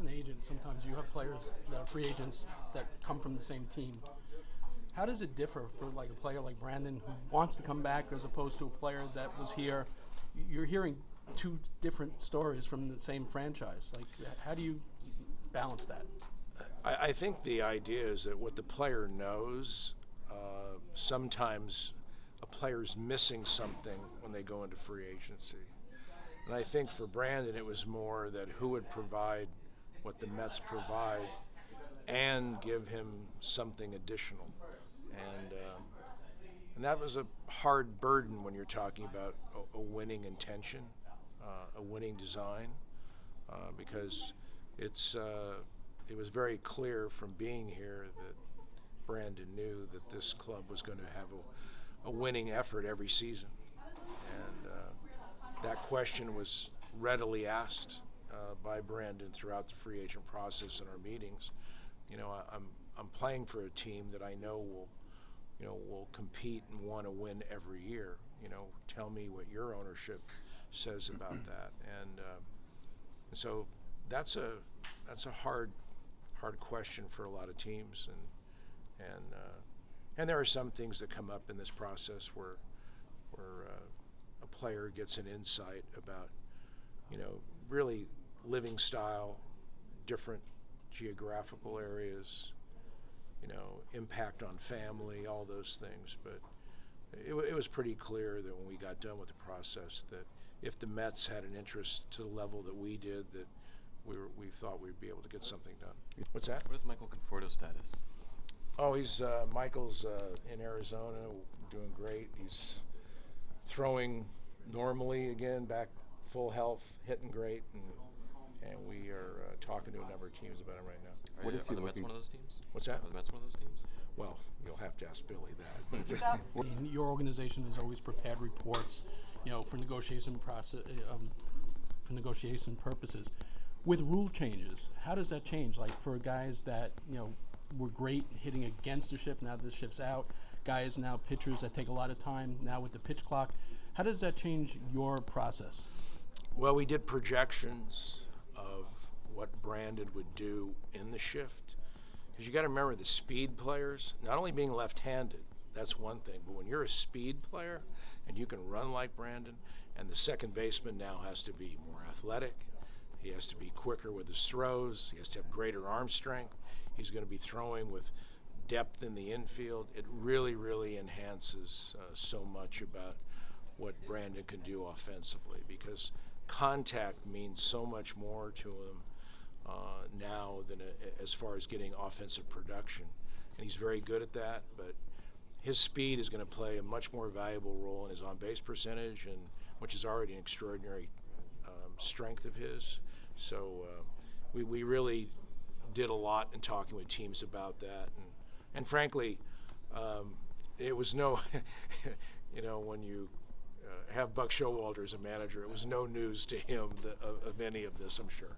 an agent, sometimes you have players that are free agents that come from the same team. How does it differ for like a player like Brandon who wants to come back as opposed to a player that was here? You're hearing two different stories from the same franchise. Like, how do you balance that? I think the idea is that what the player knows, sometimes a player's missing something when they go into free agency. And I think for Brandon, it was more that who would provide what the Mets provide and give him something additional. And that was a hard burden when you're talking about a winning intention, a winning design, because it was very clear from being here that Brandon knew that this club was going to have a winning effort every season. And that question was readily asked by Brandon throughout the free agent process in our meetings. You know, I'm playing for a team that I know will compete and want to win every year. You know, tell me what your ownership says about that. And so that's a hard question for a lot of teams, and there are some things that come up in this process where a player gets an insight about, you know, really living style, different geographical areas, you know, impact on family, all those things. But it was pretty clear that when we got done with the process that if the Mets had an interest to the level that we did, that we thought we'd be able to get something done. What's that? What is Michael Conforto's status? Oh, Michael's in Arizona, doing great. He's throwing normally again, back full health, hitting great, and we are talking to a number of teams about him right now. Are the Mets one of those teams? What's that? Are the Mets one of those teams? Well, you'll have to ask Billy that. Your organization has always prepared reports, you know, for negotiation process, for negotiation purposes. With rule changes, how does that change? Like for guys that, you know, were great hitting against the shift, now the shift's out. Guys now pitchers that take a lot of time now with the pitch clock. How does that change your process? Well, we did projections of what Brandon would do in the shift. Because you got to remember the speed players, not only being left-handed, that's one thing, but when you're a speed player and you can run like Brandon, and the second baseman now has to be more athletic, he has to be quicker with his throws, he has to have greater arm strength, he's going to be throwing with depth in the infield. It really, really enhances so much about what Brandon can do offensively, because contact means so much more to him now than as far as getting offensive production. And he's very good at that, but his speed is going to play a much more valuable role in his on-base percentage, and which is already an extraordinary strength of his. So we really did a lot in talking with teams about that, and frankly, it was no, you know, when you have Buck Showalter as a manager, it was no news to him of any of this, I'm sure.